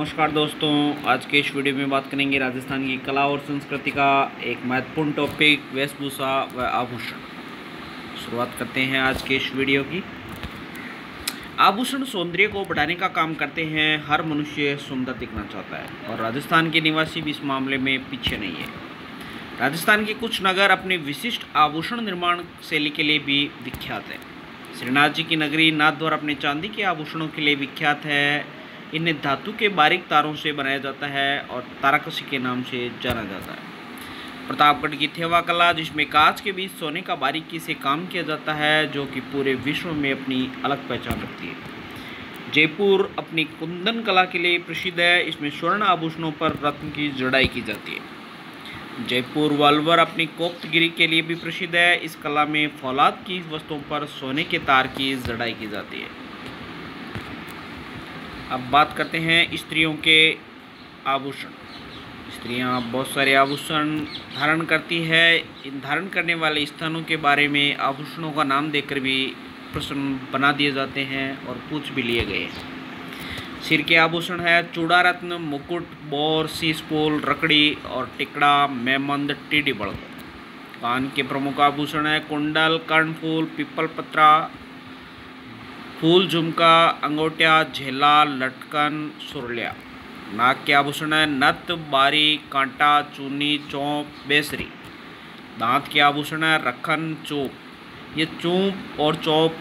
नमस्कार दोस्तों, आज के इस वीडियो में बात करेंगे राजस्थान की कला और संस्कृति का एक महत्वपूर्ण टॉपिक वेशभूषा व आभूषण। शुरुआत करते हैं आज के इस वीडियो की। आभूषण सौंदर्य को बढ़ाने का काम करते हैं। हर मनुष्य सुंदर दिखना चाहता है और राजस्थान के निवासी भी इस मामले में पीछे नहीं है। राजस्थान के कुछ नगर अपने विशिष्ट आभूषण निर्माण शैली के लिए भी विख्यात है। श्रीनाथ जी की नगरी नाथद्वारा अपने चांदी के आभूषणों के लिए विख्यात है। इन्हें धातु के बारीक तारों से बनाया जाता है और ताराकसी के नाम से जाना जाता है। प्रतापगढ़ की थेवा कला, जिसमें कांच के बीच सोने का बारीकी से काम किया जाता है, जो कि पूरे विश्व में अपनी अलग पहचान रखती है। जयपुर अपनी कुंदन कला के लिए प्रसिद्ध है। इसमें स्वर्ण आभूषणों पर रत्न की जड़ाई की जाती है। जयपुर वालवर अपनी कोप्तगिरी के लिए भी प्रसिद्ध है। इस कला में फौलाद की वस्तुओं पर सोने के तार की जड़ाई की जाती है। अब बात करते हैं स्त्रियों के आभूषण। स्त्रियां बहुत सारे आभूषण धारण करती है। इन धारण करने वाले स्थानों के बारे में आभूषणों का नाम देकर भी प्रश्न बना दिए जाते हैं और पूछ भी लिए गए हैं। सिर के आभूषण है चूड़ा रत्न, मुकुट, बोर, शीशपोल, रकड़ी और टिकड़ा, मेमंद, टीडी बड़क। कान के प्रमुख आभूषण है कुंडल, कर्णफूल, पीपल पत्रा, फूल, झुमका, अंगोटिया, झेला, लटकन, सुरलिया। नाक के आभूषण है नथ, बारी, कांटा, चूनी, चौंप, बेसरी। दांत के आभूषण है रखन, चोप। ये चोप और चौप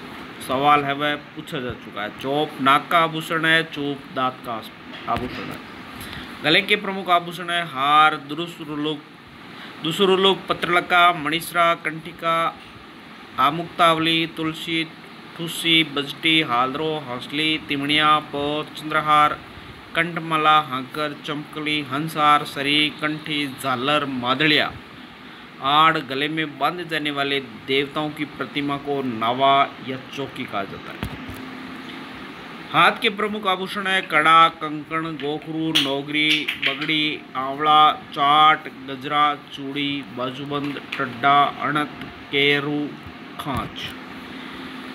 सवाल है वह पूछा जा चुका है। चौप नाक का आभूषण है, चोप दांत का आभूषण है। गले के प्रमुख आभूषण है हार, दुसुरुलुक, पत्रलका, मणिसरा, कंठिका, आमुक्तावली, तुलसी, ठुस्सी, बजटी, हालरो, हौसली, तिमड़िया, पोत, चंद्रहार, कंठमाला, हाकर, चमकली, हंसहार, सरी, कंठी, झालर, मादड़िया, आड़। गले में बांधे जाने वाले देवताओं की प्रतिमा को नावा या चौकी कहा जाता है। हाथ के प्रमुख आभूषण है कड़ा, कंकण, गोखरू, नौगरी, बगड़ी, आंवला, चाट, गजरा, चूड़ी, बाजूबंद, टड्डा, अणत, केरू, खांच।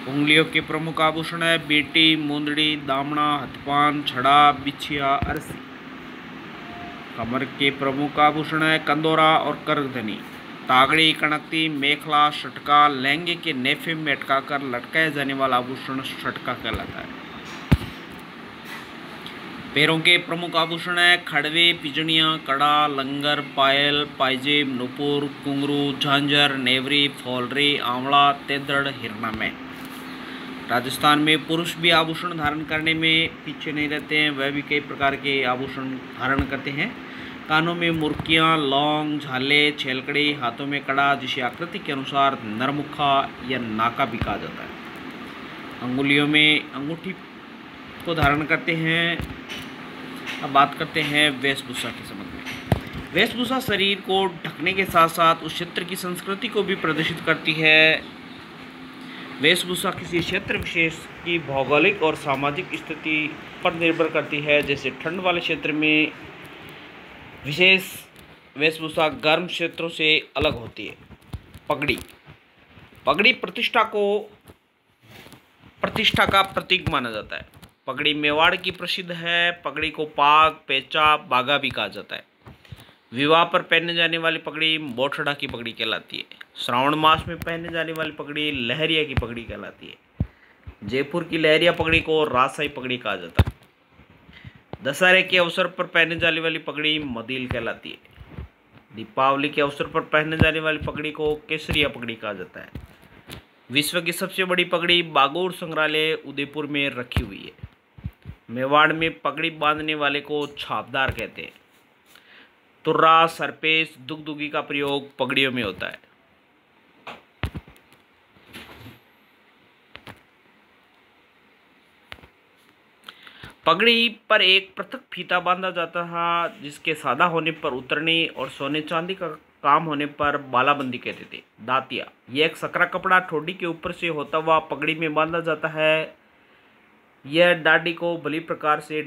उंगलियों के प्रमुख आभूषण है बीटी, मुंदड़ी, दामना, हथपान, छड़ा, बिछिया, अरसी। कमर के प्रमुख आभूषण है कंदोरा और करधनी। तागड़ी, कणकती, मेखला, शटका। लहंगे के नेफे में अटकाकर लटकाया जाने वाला आभूषण शटका कहलाता है। पैरों के प्रमुख आभूषण है खड़वे, पिजड़ियाँ, कड़ा, लंगर, पायल, पायजेब, नुपुर, घुंघरू, झांझर, नेवरी, फौलरी, आंवला, तेदड़, हिरना में। राजस्थान में पुरुष भी आभूषण धारण करने में पीछे नहीं रहते हैं। वह भी कई प्रकार के आभूषण धारण करते हैं। कानों में मुर्कियाँ, लौंग, झाले, छेलकड़ी, हाथों में कड़ा, जिसे आकृति के अनुसार नरमुखा या नाका भी कहा जाता है। अंगुलियों में अंगूठी को धारण करते हैं। अब बात करते हैं वेशभूषा के संबंध में। वेशभूषा शरीर को ढकने के साथ साथ उस क्षेत्र की संस्कृति को भी प्रदर्शित करती है। वेशभूषा किसी क्षेत्र विशेष की भौगोलिक और सामाजिक स्थिति पर निर्भर करती है। जैसे ठंड वाले क्षेत्र में विशेष वेशभूषा गर्म क्षेत्रों से अलग होती है। पगड़ी, पगड़ी प्रतिष्ठा का प्रतीक माना जाता है। पगड़ी मेवाड़ की प्रसिद्ध है। पगड़ी को पाग, पेचा, बागा भी कहा जाता है। विवाह पर पहनने जाने वाली पगड़ी बोठड़ा की पगड़ी कहलाती है। श्रावण मास में पहनने जाने वाली पगड़ी लहरिया की पगड़ी कहलाती है। जयपुर की लहरिया पगड़ी को राजशाही पगड़ी कहा जाता है। दशहरे के अवसर पर पहनने जाने वाली पगड़ी मदील कहलाती है। दीपावली के अवसर पर पहनने जाने वाली पगड़ी को केसरिया पगड़ी कहा जाता है। विश्व की सबसे बड़ी पगड़ी बागोर संग्रहालय उदयपुर में रखी हुई है। मेवाड़ में पगड़ी बांधने वाले को छापदार कहते हैं। तुर्रा, सरपेश, दुगदुगी का प्रयोग पगड़ियों में होता है। पगड़ी पर एक पृथक फीता बांधा जाता था, जिसके सादा होने पर उतरने और सोने चांदी का काम होने पर बालाबंदी कहते थे। दातिया, यह एक सकरा कपड़ा ठोडी के ऊपर से होता हुआ पगड़ी में बांधा जाता है। यह डाडी को भली प्रकार से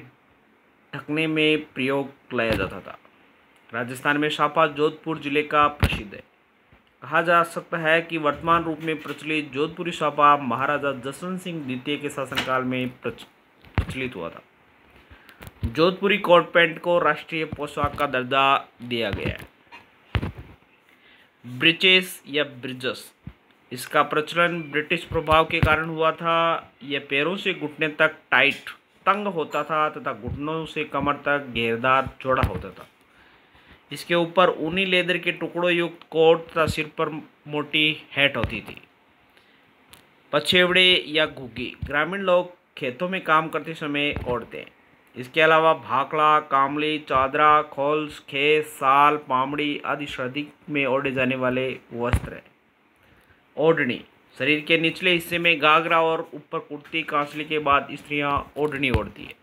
ढकने में प्रयोग लाया जाता था। राजस्थान में साफा जोधपुर जिले का प्रसिद्ध है। कहा जा सकता है कि वर्तमान रूप में प्रचलित जोधपुरी साफा महाराजा जसवंत सिंह द्वितीय के शासनकाल में प्रचलित हुआ था। जोधपुरी कोट पैंट को राष्ट्रीय पोशाक का दर्जा दिया गया है। ब्रीचेस या ब्रिजेस, इसका प्रचलन ब्रिटिश प्रभाव के कारण हुआ था। यह पैरों से घुटने तक टाइट तंग होता था तथा घुटनों से कमर तक घेरदार चौड़ा होता था। इसके ऊपर ऊनी लेदर के टुकड़ों युक्त कोट तथा सिर पर मोटी हैट होती थी। पछेवड़े या घुग्गी ग्रामीण लोग खेतों में काम करते समय ओढ़ते हैं। इसके अलावा भाखड़ा, कामली, चादरा, खोल्स, खेस, साल, पामड़ी आदि सर्दी में ओढ़े जाने वाले वस्त्र हैं। ओढ़नी, शरीर के निचले हिस्से में घाघरा और ऊपर कुर्ती कांसली के बाद स्त्रियां ओढ़नी ओढ़ती है।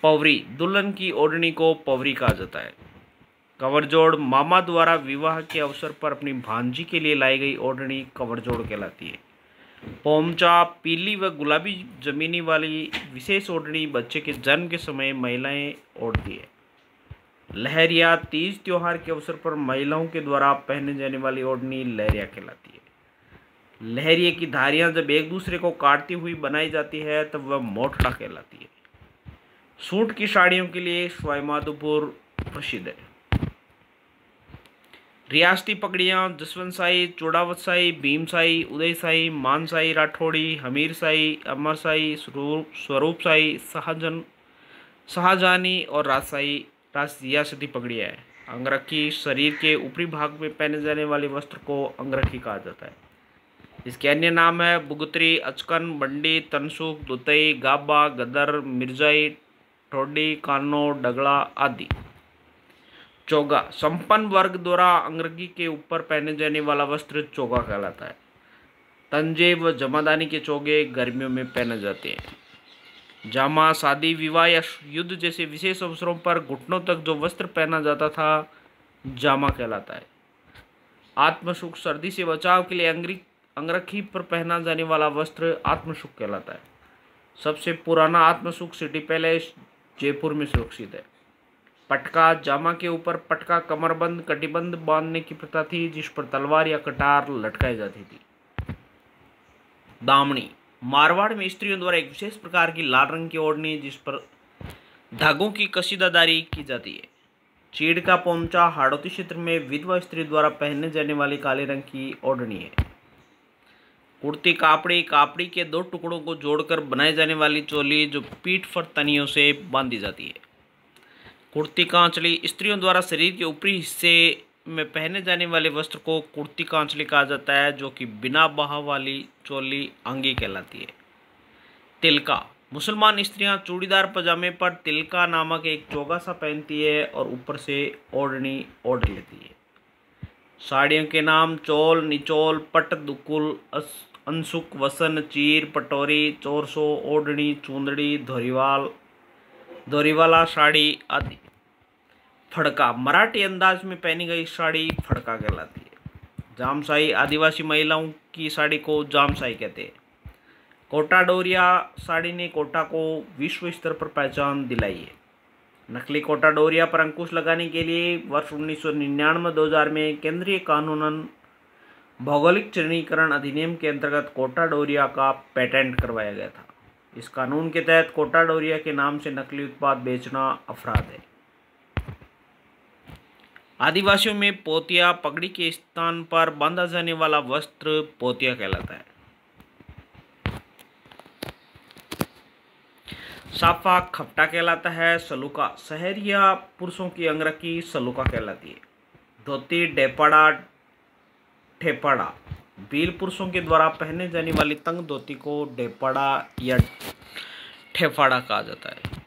पवरी, दुल्हन की ओढ़नी को पवरी कहा जाता है। कवरजोड़, मामा द्वारा विवाह के अवसर पर अपनी भांजी के लिए लाई गई ओढ़नी कवरजोड़ कहलाती है। पोमचा, पीली व गुलाबी जमीनी वाली विशेष ओढ़नी बच्चे के जन्म के समय महिलाएं ओढ़ती है। लहरिया, तीज त्योहार के अवसर पर महिलाओं के द्वारा पहने जाने वाली ओढ़नी लहरिया कहलाती है। लहरिये की धारियां जब एक दूसरे को काटती हुई बनाई जाती है तब वह मोठड़ा कहलाती है। सूट की साड़ियों के लिए सवाईमाधोपुर प्रसिद्ध है। रियासती पगड़ियाँ जसवंतशाही, चौड़ावतशाही, भीमशाही, उदयशाही, मानशाही, राठौड़ी, हमीरशाही, अमरशाही, स्वरूपशाही, शाहजहानी और राजशाही रियासती पगड़ियाँ हैं। अंगरखी, शरीर के ऊपरी भाग में पहने जाने वाले वस्त्र को अंगरखी कहा जाता है। इसके अन्य नाम है बुगतरी, अचकन, बंडी, तनसुख, दुतई, गाबा, गदर, मिर्जाई, ठोडी, कानो, डगड़ा आदि। चोगा, संपन्न वर्ग द्वारा अंगरखी के ऊपर पहने जाने वाला वस्त्र चोगा कहलाता है। तंजे व जमादानी के चोगे गर्मियों में पहने जाते हैं। जामा, शादी, विवाह या युद्ध जैसे विशेष अवसरों पर घुटनों तक जो वस्त्र पहना जाता था जामा कहलाता है। आत्मसुख, सर्दी से बचाव के लिए अंगरखी पर पहना जाने वाला वस्त्र आत्मसुख कहलाता है। सबसे पुराना आत्मसुख सिटी पैलेस जयपुर में सुरक्षित है। पटका, जामा के ऊपर पटका कमरबंद कटिबंध बांधने की प्रथा थी जिस पर तलवार या कटार लटकाई जाती थी। दामनी, मारवाड़ में स्त्रियों द्वारा एक विशेष प्रकार की लाल रंग की ओढ़नी जिस पर धागों की कशीदादारी की जाती है। चीड़ का पोमचा, हाड़ौती क्षेत्र में विधवा स्त्री द्वारा पहनने जाने वाली काले रंग की ओढ़नी है। कुर्ती कापड़ी, कापड़ी के दो टुकड़ों को जोड़कर बनाई जाने वाली चोली जो पीठ पर तनियों से बांधी जाती है। कुर्ती कांचली, स्त्रियों द्वारा शरीर के ऊपरी हिस्से में पहने जाने वाले वस्त्र को कुर्ती कांचली कहा जाता है जो कि बिना बाह वाली चोली अंगी कहलाती है। तिलका, मुसलमान स्त्रियां चूड़ीदार पजामे पर तिलका नामक एक चोगा सा पहनती है और ऊपर से ओढ़नी ओढ़ लेती है। साड़ियों के नाम चोल, निचोल, पट, दुकुल, अंसुक, वसन, चीर, पटोरी, चोरसो, ओढ़नी, चूंदड़ी, धोरीवाला साड़ी आदि। फड़का, मराठी अंदाज में पहनी गई साड़ी फड़का कहलाती है। जामशाही, आदिवासी महिलाओं की साड़ी को जामशाही कहते हैं। कोटा डोरिया साड़ी ने कोटा को विश्व स्तर पर पहचान दिलाई है। नकली कोटा डोरिया पर अंकुश लगाने के लिए वर्ष 1999-2000 में केंद्रीय कानूनन भौगोलिक चिन्हीकरण अधिनियम के अंतर्गत कोटा डोरिया का पेटेंट करवाया गया था। इस कानून के तहत कोटा डोरिया के नाम से नकली उत्पाद बेचना अपराध है। आदिवासियों में पोतिया, पगड़ी के स्थान पर बांधा जाने वाला वस्त्र पोतिया कहलाता है। साफा खपटा कहलाता है। सलूका, शहरिया पुरुषों की अंगरखी सलूका कहलाती है। धोती, डेपाड़ा, ठेपाड़ा, भील पुरुषों के द्वारा पहने जाने वाली तंग धोती को डेपाड़ा या ठेफाड़ा कहा जाता है।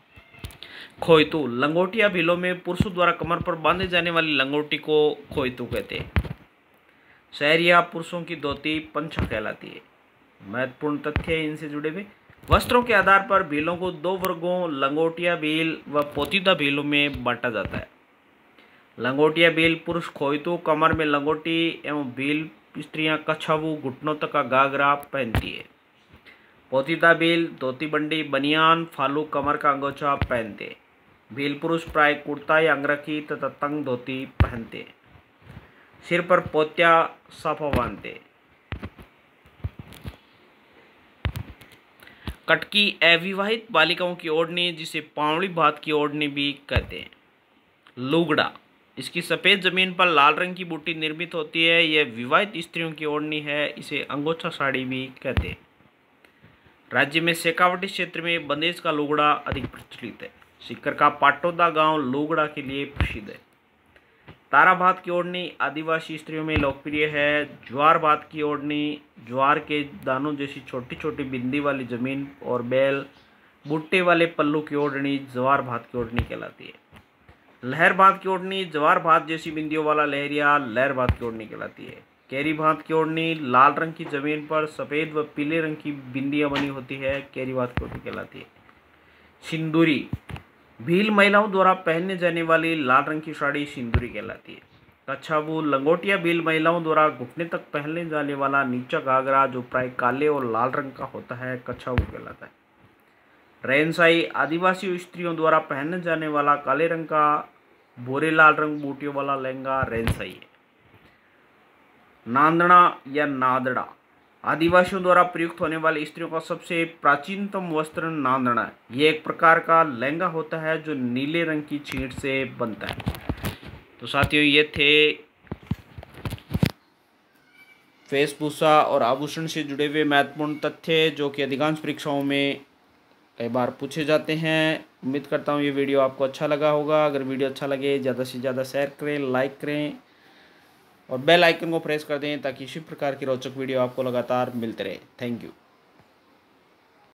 खोयतू, लंगोटिया भीलों में पुरुषों द्वारा कमर पर बांधे जाने वाली लंगोटी को खोयतू कहते हैं। शहरिया पुरुषों की धोती पंछा कहलाती है। महत्वपूर्ण तथ्य इनसे जुड़े हुए वस्त्रों के आधार पर भीलों को दो वर्गों लंगोटिया भील व पोतीदा भीलों में बांटा जाता है। लंगोटिया भील पुरुष खोयतू, कमर में लंगोटी एवं भील स्त्रियां कछावू, घुटनों तक का घाघरा पहनती है। पोतीदा भील धोती, बंडी, बनियान, फालू, कमर का अंगोछा पहनते। भील पुरुष प्राय कुर्ता या अंगरखी तथा तंग धोती पहनते। सिर पर पोत्या साफा बांधते। कटकी अविवाहित बालिकाओं की ओढ़नी, जिसे पावड़ी भात की ओढ़नी भी कहते हैं। लुगड़ा, इसकी सफ़ेद जमीन पर लाल रंग की बूटी निर्मित होती है। यह विवाहित स्त्रियों की ओढ़नी है। इसे अंगोछा साड़ी भी कहते हैं। राज्य में शेखावटी क्षेत्र में बंदेज का लुगड़ा अधिक प्रचलित है। सीकर का पाटौदा गांव लुगड़ा के लिए प्रसिद्ध है। तारा भात की ओढ़नी आदिवासी स्त्रियों में लोकप्रिय है। ज्वार भात की ओढ़नी, ज्वार के दानों जैसी छोटी छोटी बिंदी वाली जमीन और बैल बूटे वाले पल्लू की ओढ़नी ज्वार भात की ओढ़नी कहलाती है। लहर भात की ओढ़नी, ज्वार भात जैसी बिंदियों वाला लहरिया लहर भात की ओढ़नी कहलाती है। कैरी भात की ओढ़नी, लाल रंग की जमीन पर सफ़ेद व पीले रंग की बिंदियां बनी होती है, कैरी भात की ओढ़नी कहलाती है। सिंदूरी, भील महिलाओं द्वारा पहनने जाने वाली लाल रंग की साड़ी सिंदूरी कहलाती है। कच्छावू, लंगोटिया भील महिलाओं द्वारा घुटने तक पहनने जाने वाला नीचा घाघरा जो प्राय काले और लाल रंग का होता है, कच्छावू कहलाता है। रैनसाई, आदिवासी स्त्रियों द्वारा पहनने जाने वाला काले रंग का भूरे लाल रंग बूटियों वाला लहंगा रैनसाई है। नांदड़ा या नादड़ा, आदिवासियों द्वारा प्रयुक्त होने वाली स्त्रियों का सबसे प्राचीनतम वस्त्र नांदड़ा है। यह एक प्रकार का लहंगा होता है जो नीले रंग की छींट से बनता है। तो साथियों, ये थे वेशभूषा और आभूषण से जुड़े हुए महत्वपूर्ण तथ्य जो कि अधिकांश परीक्षाओं में कई बार पूछे जाते हैं। उम्मीद करता हूँ ये वीडियो आपको अच्छा लगा होगा। अगर वीडियो अच्छा लगे ज़्यादा से ज़्यादा शेयर करें, लाइक करें और बेल आइकन को प्रेस कर दें ताकि इसी प्रकार की रोचक वीडियो आपको लगातार मिलते रहे। Thank you.